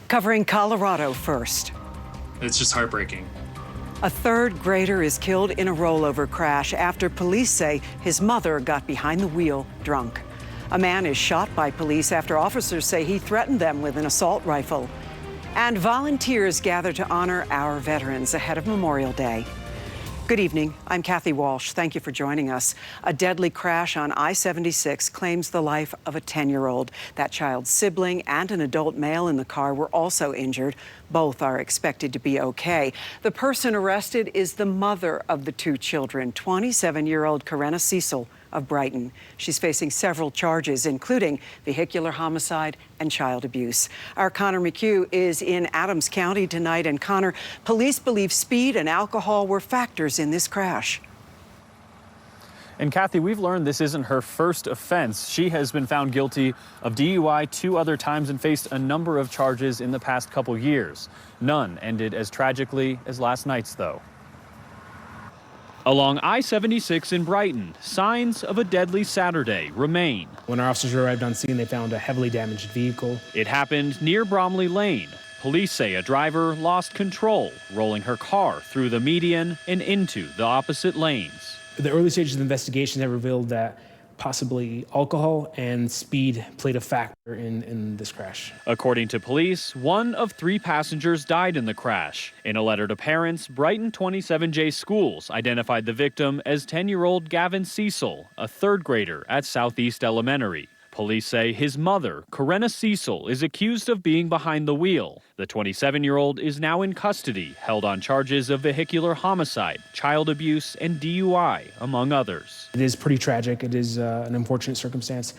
Covering Colorado first. It's just heartbreaking. A third grader is killed in a rollover crash after police say his mother got behind the wheel drunk. A man is shot by police after officers say he threatened them with an assault rifle. And volunteers gather to honor our veterans ahead of Memorial Day. Good evening. I'm Kathy Walsh. Thank you for joining us. A deadly crash on I-76 claims the life of a 10-year-old. That child's sibling and an adult male in the car were also injured. Both are expected to be okay. The person arrested is the mother of the two children, 27-year-old Corinna Cecil of Brighton. She's facing several charges, including vehicular homicide and child abuse. Our Connor McHugh is in Adams County tonight. And Connor, police believe speed and alcohol were factors in this crash. And Kathy, we've learned this isn't her first offense. She has been found guilty of DUI 2 other times and faced a number of charges in the past couple years. None ended as tragically as last night's, though. Along I-76 in Brighton, signs of a deadly Saturday remain. When our officers arrived on scene, they found a heavily damaged vehicle. It happened near Bromley Lane. Police say a driver lost control, rolling her car through the median and into the opposite lanes. The early stages of the investigation have revealed that possibly alcohol and speed played a factor in this crash. According to police, 1 of 3 passengers died in the crash. In a letter to parents, Brighton 27J Schools identified the victim as 10-year-old Gavin Cecil, a 3rd grader at Southeast Elementary. Police say his mother, Corinna Cecil, is accused of being behind the wheel. The 27-year-old is now in custody, held on charges of vehicular homicide, child abuse, and DUI, among others. It is pretty tragic. It is an unfortunate circumstance.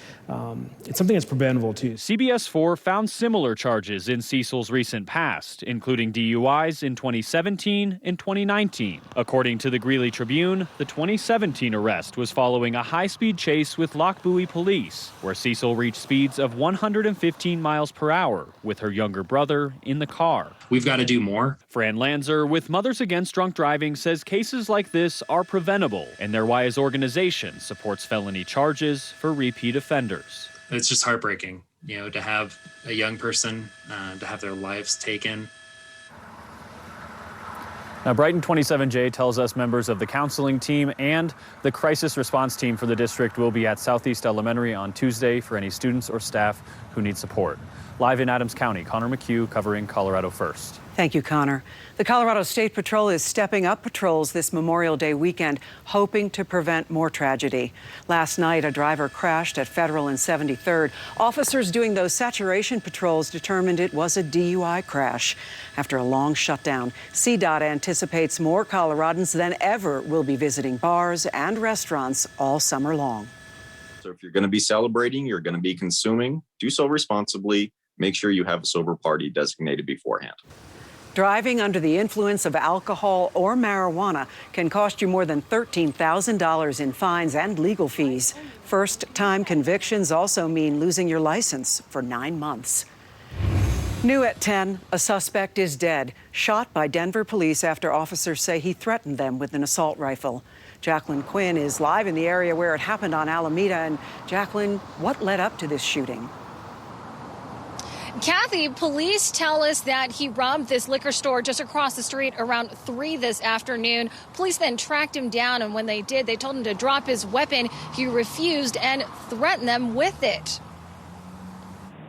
It's something that's preventable, too. CBS4 found similar charges in Cecil's recent past, including DUIs in 2017 and 2019. According to the Greeley Tribune, the 2017 arrest was following a high-speed chase with Lockbuoy police, where Cecil reached speeds of 115 miles per hour with her younger brother in the car. We've got to do more. Fran Lanzer with Mothers Against Drunk Driving says cases like this are preventable, and their WISE organization supports felony charges for repeat offenders. It's just heartbreaking, to have a young person, to have their lives taken. Now, Brighton 27J tells us members of the counseling team and the crisis response team for the district will be at Southeast Elementary on Tuesday for any students or staff who need support. Live in Adams County, Connor McHugh covering Colorado First. Thank you, Connor. The Colorado State Patrol is stepping up patrols this Memorial Day weekend, hoping to prevent more tragedy. Last night, a driver crashed at Federal and 73rd. Officers doing those saturation patrols determined it was a DUI crash. After a long shutdown, CDOT anticipates more Coloradans than ever will be visiting bars and restaurants all summer long. So if you're going to be celebrating, you're going to be consuming, do so responsibly. Make sure you have a sober party designated beforehand. Driving under the influence of alcohol or marijuana can cost you more than $13,000 in fines and legal fees. First-time convictions also mean losing your license for 9 months. New at 10, a suspect is dead, shot by Denver police after officers say he threatened them with an assault rifle. Jacqueline Quinn is live in the area where it happened on Alameda. And Jacqueline, what led up to this shooting? Kathy, police tell us that he robbed this liquor store just across the street around 3 this afternoon. Police then tracked him down, and when they did, they told him to drop his weapon. He refused and threatened them with it.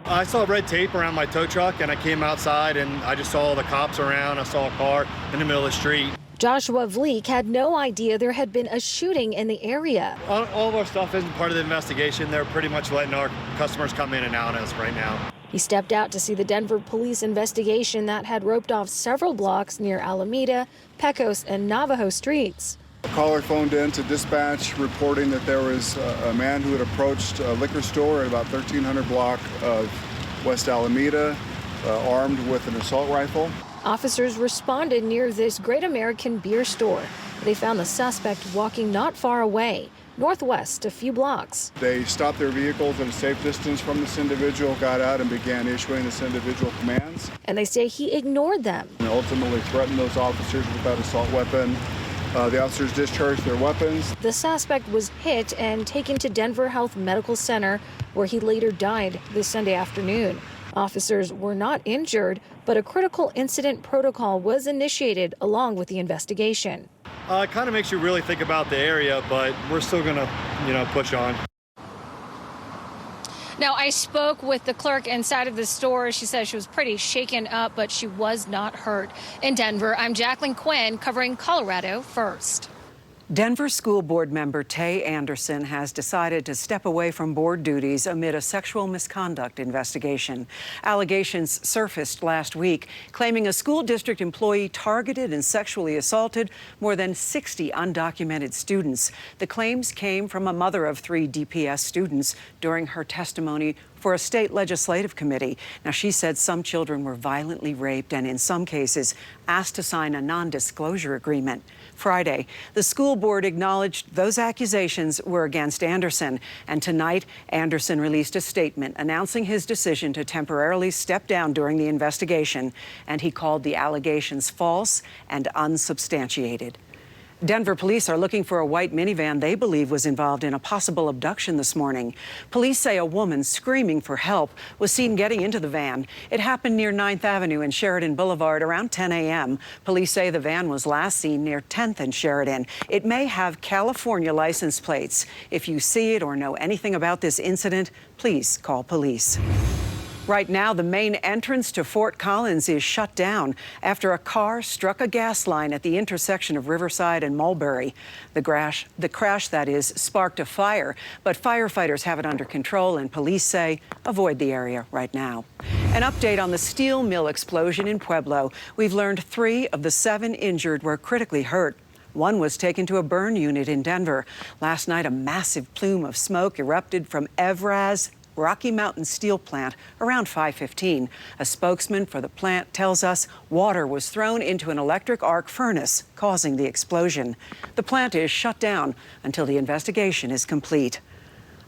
I saw red tape around my tow truck, and I came outside, and I just saw the cops around. I saw a car in the middle of the street. Joshua Vleek had no idea there had been a shooting in the area. All of our stuff isn't part of the investigation. They're pretty much letting our customers come in and out of us right now. He stepped out to see the Denver police investigation that had roped off several blocks near Alameda, Pecos, and Navajo streets. A caller phoned in to dispatch reporting that there was a man who had approached a liquor store at about 1300 block of West Alameda, armed with an assault rifle. Officers responded near this Great American Beer store. They found the suspect walking not far away, northwest a few blocks. They stopped their vehicles at a safe distance from this individual, got out and began issuing this individual commands. And they say he ignored them. And ultimately threatened those officers with that assault weapon. The officers discharged their weapons. The suspect was hit and taken to Denver Health Medical Center, where he later died this Sunday afternoon. Officers were not injured, but a critical incident protocol was initiated along with the investigation. It kind of makes you really think about the area, but we're still going to, push on. Now, I spoke with the clerk inside of the store. She says she was pretty shaken up, but she was not hurt. In Denver, I'm Jacqueline Quinn covering Colorado First. Denver School Board member Tay Anderson has decided to step away from board duties amid a sexual misconduct investigation. Allegations surfaced last week claiming a school district employee targeted and sexually assaulted more than 60 undocumented students. The claims came from a mother of 3 DPS students during her testimony for a state legislative committee. Now, she said some children were violently raped and in some cases asked to sign a non-disclosure agreement. Friday, the school board acknowledged those accusations were against Anderson, and tonight Anderson released a statement announcing his decision to temporarily step down during the investigation, and he called the allegations false and unsubstantiated. Denver police are looking for a white minivan they believe was involved in a possible abduction this morning. Police say a woman screaming for help was seen getting into the van. It happened near 9th Avenue and Sheridan Boulevard around 10 a.m. Police say the van was last seen near 10th and Sheridan. It may have California license plates. If you see it or know anything about this incident, please call police. Right now, the main entrance to Fort Collins is shut down after a car struck a gas line at the intersection of Riverside and Mulberry. The crash, that is, sparked a fire, but firefighters have it under control and police say avoid the area right now. An update on the steel mill explosion in Pueblo. We've learned 3 of the 7 injured were critically hurt. One was taken to a burn unit in Denver. Last night, a massive plume of smoke erupted from Evraz Rocky Mountain Steel Plant around 5:15. A spokesman for the plant tells us water was thrown into an electric arc furnace, causing the explosion. The plant is shut down until the investigation is complete.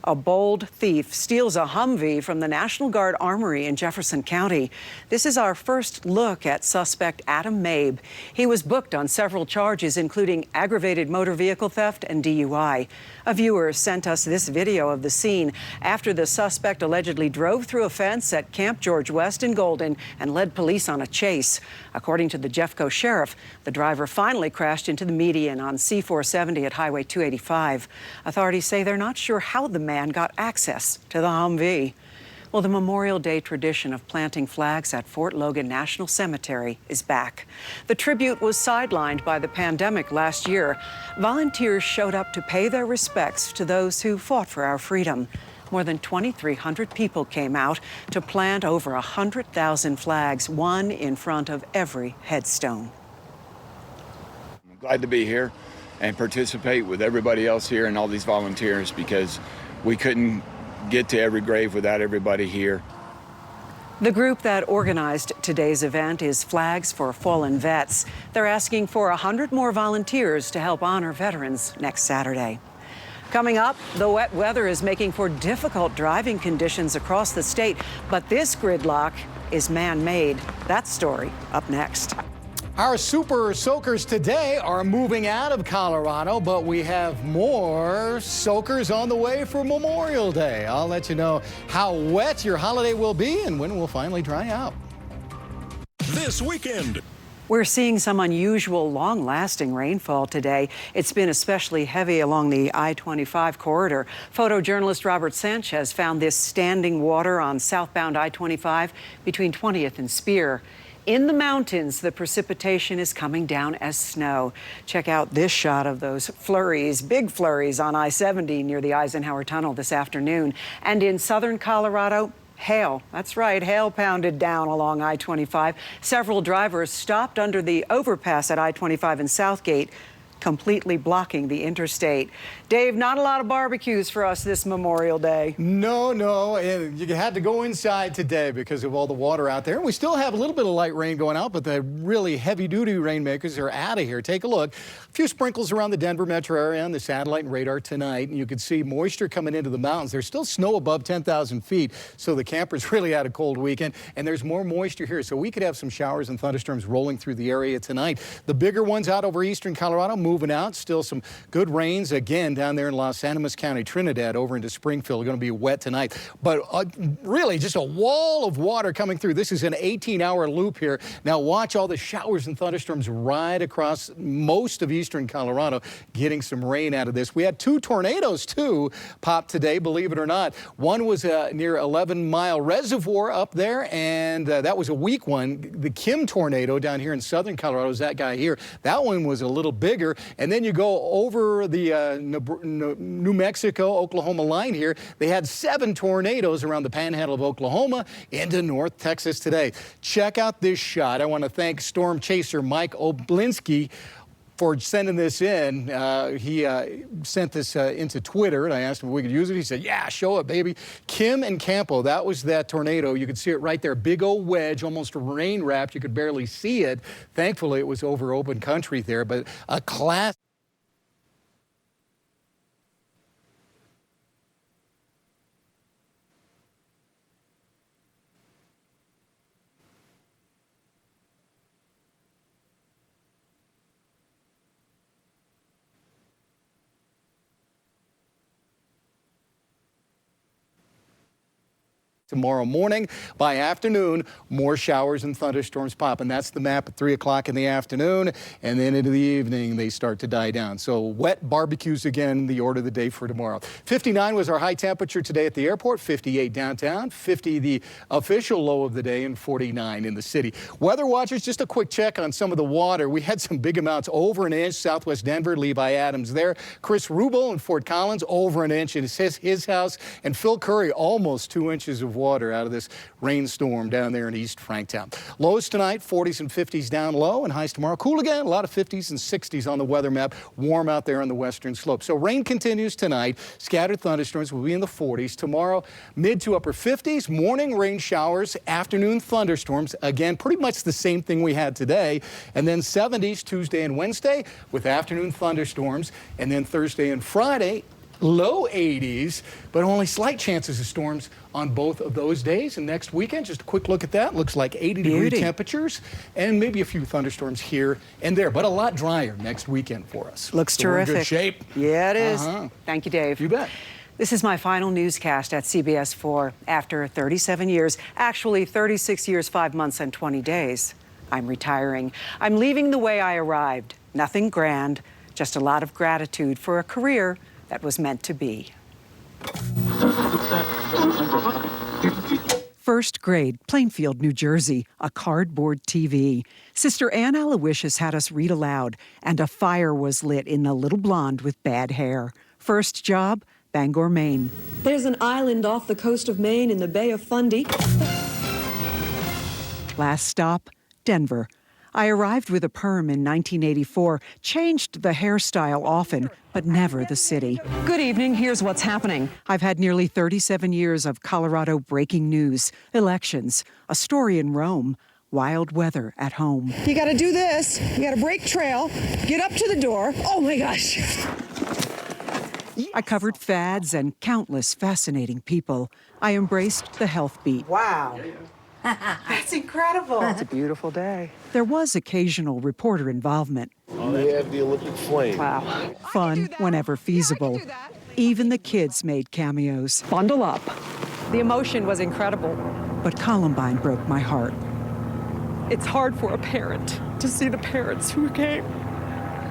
A bold thief steals a Humvee from the National Guard Armory in Jefferson County. This is our first look at suspect Adam Mabe. He was booked on several charges, including aggravated motor vehicle theft and DUI. A viewer sent us this video of the scene after the suspect allegedly drove through a fence at Camp George West in Golden and led police on a chase. According to the Jeffco sheriff, the driver finally crashed into the median on C-470 at Highway 285. Authorities say they're not sure how the man got access to the Humvee. Well, the Memorial Day tradition of planting flags at Fort Logan National Cemetery is back. The tribute was sidelined by the pandemic last year. Volunteers showed up to pay their respects to those who fought for our freedom. More than 2,300 people came out to plant over 100,000 flags, one in front of every headstone. I'm glad to be here and participate with everybody else here and all these volunteers, because we couldn't get to every grave without everybody here. The group that organized today's event is Flags for Fallen Vets. They're asking for 100 more volunteers to help honor veterans next Saturday. Coming up, the wet weather is making for difficult driving conditions across the state, but this gridlock is man-made. That story up next. Our super soakers today are moving out of Colorado, but we have more soakers on the way for Memorial Day. I'll let you know how wet your holiday will be and when it will finally dry out. This weekend, we're seeing some unusual, long-lasting rainfall today. It's been especially heavy along the I-25 corridor. Photojournalist Robert Sanchez found this standing water on southbound I-25 between 20th and Spear. In the mountains, the precipitation is coming down as snow. Check out this shot of those flurries, big flurries on I-70 near the Eisenhower Tunnel this afternoon. And in southern Colorado, hail. That's right, hail pounded down along I-25. Several drivers stopped under the overpass at I-25 in Southgate, completely blocking the interstate. Dave, not a lot of barbecues for us this Memorial Day. No, and you had to go inside today because of all the water out there. And we still have a little bit of light rain going out, but the really heavy-duty rainmakers are out of here. Take a look. A few sprinkles around the Denver metro area on the satellite and radar tonight, and you can see moisture coming into the mountains. There's still snow above 10,000 feet, so the campers really had a cold weekend, and there's more moisture here, so we could have some showers and thunderstorms rolling through the area tonight. The bigger ones out over eastern Colorado move moving out. Still some good rains again down there in Los Animas County, Trinidad, over into Springfield. Going to be wet tonight. But really just a wall of water coming through. This is an 18-hour loop here. Now watch all the showers and thunderstorms right across most of eastern Colorado, getting some rain out of this. We had 2 tornadoes, too, pop today, believe it or not. One was near 11 Mile Reservoir up there, and that was a weak one. The Kim tornado down here in southern Colorado is that guy here. That one was a little bigger. And then you go over the New Mexico, Oklahoma line here. They had 7 tornadoes around the panhandle of Oklahoma into North Texas today. Check out this shot. I want to thank storm chaser Mike Oblinski for sending this in. He sent this into Twitter, and I asked him if we could use it. He said, yeah, show it, baby. Kim and Campo, that was that tornado. You could see it right there, big old wedge, almost rain-wrapped. You could barely see it. Thankfully, it was over open country there, but a class. Tomorrow morning, by afternoon, more showers and thunderstorms pop, and that's the map at 3 o'clock in the afternoon, and then into the evening they start to die down. So wet barbecues again, the order of the day for tomorrow. 59 was our high temperature today at the airport, 58 downtown, 50 the official low of the day, and 49 in the city. Weather watchers, just a quick check on some of the water. We had some big amounts, over an inch, southwest Denver, Levi Adams there. Chris Rubel in Fort Collins, over an inch in his house, and Phil Curry, almost 2 inches of water out of this rainstorm down there in East Franktown. Lows tonight, 40s and 50s down low, and highs tomorrow. Cool again, a lot of 50s and 60s on the weather map. Warm out there on the western slope. So rain continues tonight. Scattered thunderstorms will be in the 40s. Tomorrow, mid to upper 50s. Morning rain showers, afternoon thunderstorms. Again, pretty much the same thing we had today. And then 70s Tuesday and Wednesday with afternoon thunderstorms. And then Thursday and Friday, low 80s, but only slight chances of storms on both of those days. And next weekend, just a quick look at that. Looks like 80-degree temperatures and maybe a few thunderstorms here and there, but a lot drier next weekend for us. Looks so terrific. We're in good shape. Yeah, it is. Thank you, Dave. You bet. This is my final newscast at CBS4 after 37 years, actually 36 years, 5 months, and 20 days. I'm retiring. I'm leaving the way I arrived. Nothing grand, just a lot of gratitude for a career that was meant to be. First grade, Plainfield, New Jersey, a cardboard TV. Sister Ann Aloysius had us read aloud, and a fire was lit in the little blonde with bad hair. First job, Bangor, Maine. There's an island off the coast of Maine in the Bay of Fundy. Last stop, Denver. I arrived with a perm in 1984, changed the hairstyle often, but never the city. Good evening. Here's what's happening. I've had nearly 37 years of Colorado breaking news, elections, a story in Rome, wild weather at home. You got to do this. You got to break trail, get up to the door. Oh, my gosh. I covered fads and countless fascinating people. I embraced the health beat. Wow. That's incredible. It's a beautiful day. There was occasional reporter involvement. Oh, they have the Olympic flame. Wow. Fun whenever feasible. Even the kids made cameos. Bundle up. The emotion was incredible. But Columbine broke my heart. It's hard for a parent to see the parents who came.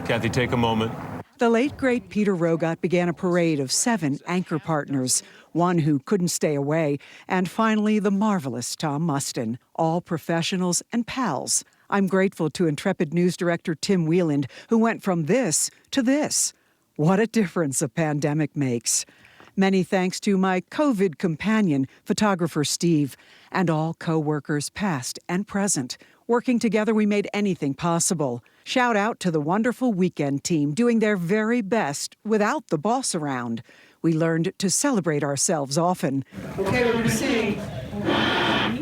Kathy, take a moment. The late, great Peter Rogot began a parade of 7 anchor partners, one who couldn't stay away, and finally the marvelous Tom Mustin, all professionals and pals. I'm grateful to intrepid news director Tim Wieland, who went from this to this. What a difference a pandemic makes. Many thanks to my COVID companion, photographer Steve, and all co-workers past and present. Working together, we made anything possible. Shout out to the wonderful weekend team doing their very best without the boss around. We learned to celebrate ourselves often. Okay, we're going to sing.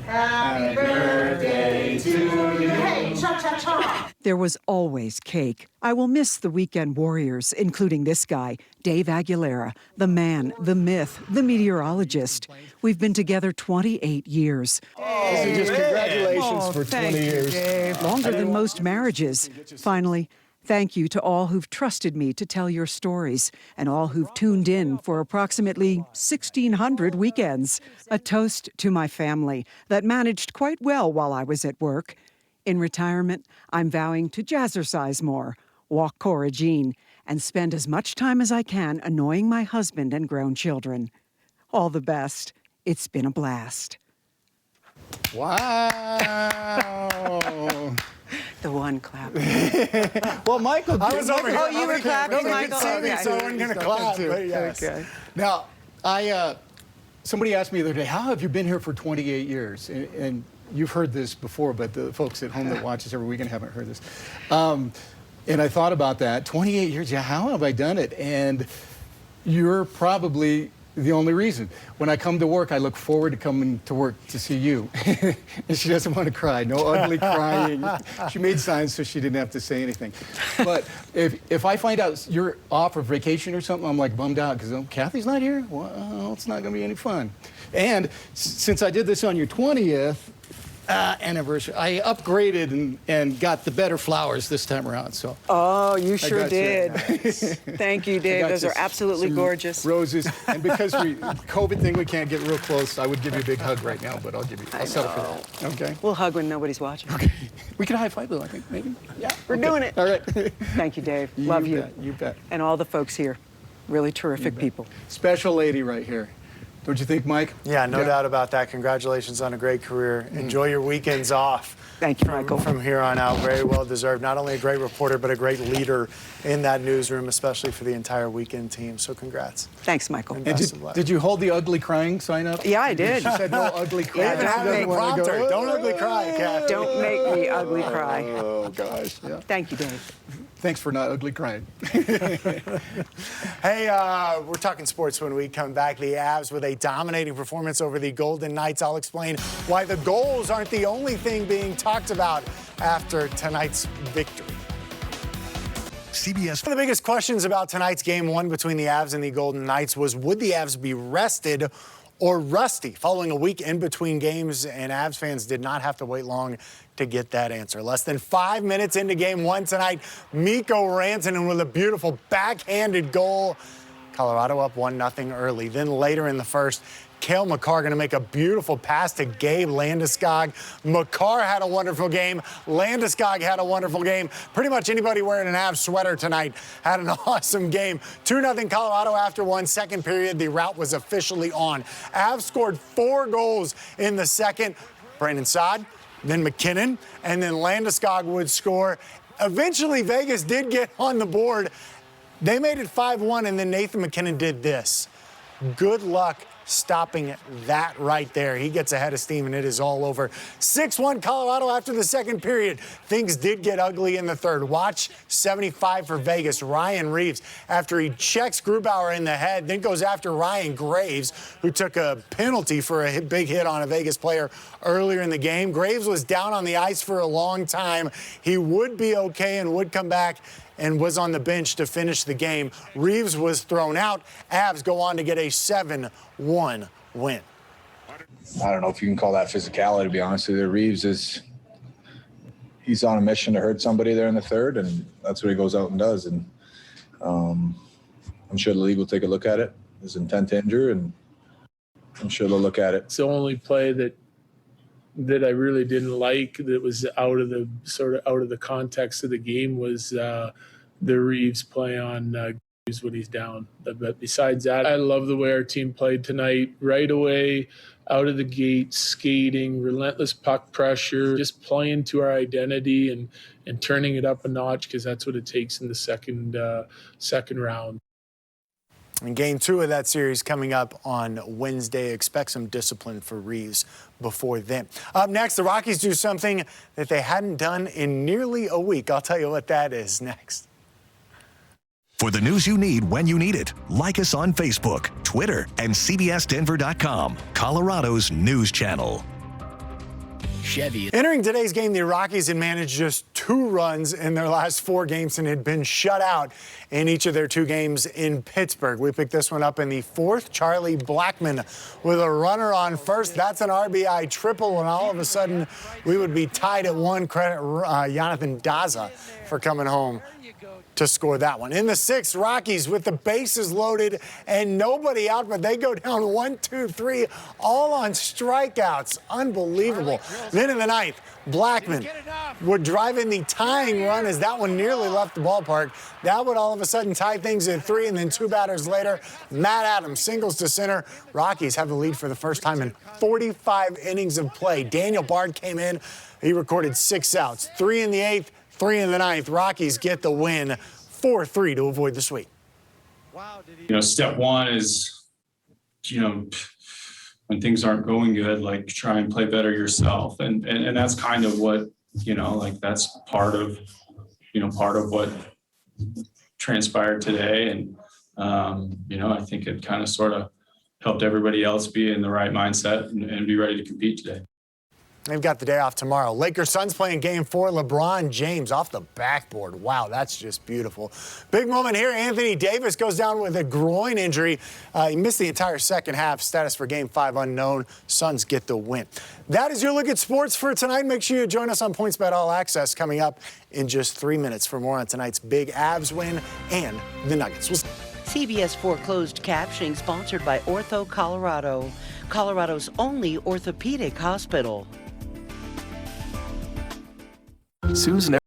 Happy birthday to you. Hey, cha-cha-cha. There was always cake. I will miss the weekend warriors, including this guy, Dave Aguilera, the man, the myth, the meteorologist. We've been together 28 years. Just congratulations for 20 years. Dave. Longer than most marriages. Finally, Thank you to all who've trusted me to tell your stories and all who've tuned in for approximately 1,600 weekends. A toast to my family that managed quite well while I was at work. In retirement, I'm vowing to jazzercise more, walk Cora Jean, and spend as much time as I can annoying my husband and grown children. All the best. It's been a blast. Wow. The one clap. Well, Michael, I was over here. Oh, you were clapping, Nobody could see me, so I wasn't going to clap. But yes. Okay. Now, somebody asked me the other day, how have you been here for 28 years? And you've heard this before, but the folks at home that watch us every weekend haven't heard this. And I thought about that. 28 years, yeah, how have I done it? And you're probably the only reason. When I come to work, I look forward to coming to work to see you. And she doesn't want to cry. No ugly crying. She made signs so she didn't have to say anything. But if I find out you're off or vacation or something, I'm like bummed out because Kathy's not here? Well, it's not going to be any fun. And since I did this on your 20th anniversary, I upgraded and got the better flowers this time around. So. Oh, you sure did. Nice. Thank you, Dave. Those are absolutely gorgeous. Roses. And because COVID thing, we can't get real close. I would give you a big hug right now, but I'll settle for that. Okay. We'll hug when nobody's watching. Okay. We can high five though, I think, maybe. Yeah, we're doing it. All right. Thank you, Dave. Love you. You bet. And all the folks here. Really terrific people. Special lady right here. Don't you think, Mike? Yeah, no doubt about that. Congratulations on a great career. Enjoy your weekends off. Thank you, Michael. From here on out, very well deserved. Not only a great reporter, but a great leader in that newsroom, especially for the entire weekend team. So congrats. Thanks, Michael. And best of luck. Did you hold the ugly crying sign up? Yeah, I did. She said no ugly crying. Yeah, Don't ugly cry, Kathy. Don't make me ugly cry. Oh, gosh. Yeah. Thank you, Dave. Thanks for not ugly crying. Hey, we're talking sports when we come back. The Avs with a dominating performance over the Golden Knights. I'll explain why the goals aren't the only thing being talked about after tonight's victory. CBS. One of the biggest questions about tonight's game one between the Avs and the Golden Knights was, would the Avs be rested or rusty? Following a week in between games, and Avs fans did not have to wait long to get that answer. Less than 5 minutes into game one tonight, Mikko Rantanen with a beautiful backhanded goal. Colorado up 1-0 early. Then later in the first, Cale Makar going to make a beautiful pass to Gabe Landeskog. Makar had a wonderful game. Landeskog had a wonderful game. Pretty much anybody wearing an Avs sweater tonight had an awesome game. 2-0 Colorado after one. Second period, the rout was officially on. Avs scored 4 goals in the second. Brandon Saad, then McKinnon, and then Landeskog would score. Eventually, Vegas did get on the board. They made it 5-1, and then Nathan McKinnon did this. Good luck stopping that right there. He gets ahead of steam, and it is all over. 6-1 Colorado after the second period. Things did get ugly in the third. Watch 75 for Vegas. Ryan Reeves, after he checks Grubauer in the head, then goes after Ryan Graves, who took a penalty for a big hit on a Vegas player earlier in the game. Graves was down on the ice for a long time. He would be okay and would come back and was on the bench to finish the game. Reeves was thrown out. Avs go on to get a 7-1 win. I don't know if you can call that physicality, to be honest with you. Reeves he's on a mission to hurt somebody there in the third, and that's what he goes out and does. And I'm sure the league will take a look at it. His intent to injure, and I'm sure they'll look at it. It's the only play that I really didn't like, that was out of the context of the game, was the Reeves play on when he's down. But besides that, I love the way our team played tonight. Right away, out of the gate, skating, relentless puck pressure, just playing to our identity and turning it up a notch, because that's what it takes in the second round. And game 2 of that series coming up on Wednesday. Expect some discipline for Reeves before then. Up next, the Rockies do something that they hadn't done in nearly a week. I'll tell you what that is next. For the news you need when you need it, like us on Facebook, Twitter, and CBSDenver.com, Colorado's news channel. Chevy. Entering today's game, the Rockies had managed just 2 runs in their last 4 games and had been shut out in each of their 2 games in Pittsburgh. We picked this one up in the 4th. Charlie Blackmon with a runner on first. That's an RBI triple, and all of a sudden we would be tied at 1. Credit Jonathan Daza for coming home to score that one. In the 6th, Rockies with the bases loaded and nobody out, but they go down 1, 2, 3, all on strikeouts. Unbelievable. Then in the 9th, Blackmon would drive in the tying run as that one nearly left the ballpark. That would all of a sudden tie things at 3, and then 2 batters later, Matt Adams singles to center. Rockies have the lead for the first time in 45 innings of play. Daniel Bard came in. He recorded 6 outs, 3 in the 8th, 3 in the 9th. Rockies get the win, 4-3 to avoid the sweep. Step one is, when things aren't going good, like try and play better yourself. And that's kind of what, that's part of what transpired today. And, I think it kind of sort of helped everybody else be in the right mindset and be ready to compete today. They've got the day off tomorrow. Lakers Suns playing game 4. LeBron James off the backboard. Wow, that's just beautiful. Big moment here. Anthony Davis goes down with a groin injury. He missed the entire second half. Status for game 5 unknown. Suns get the win. That is your look at sports for tonight. Make sure you join us on PointsBet All Access coming up in just 3 minutes for more on tonight's big Avs win and the Nuggets. CBS4 closed captioning sponsored by Ortho Colorado, Colorado's only orthopedic hospital. Sue's never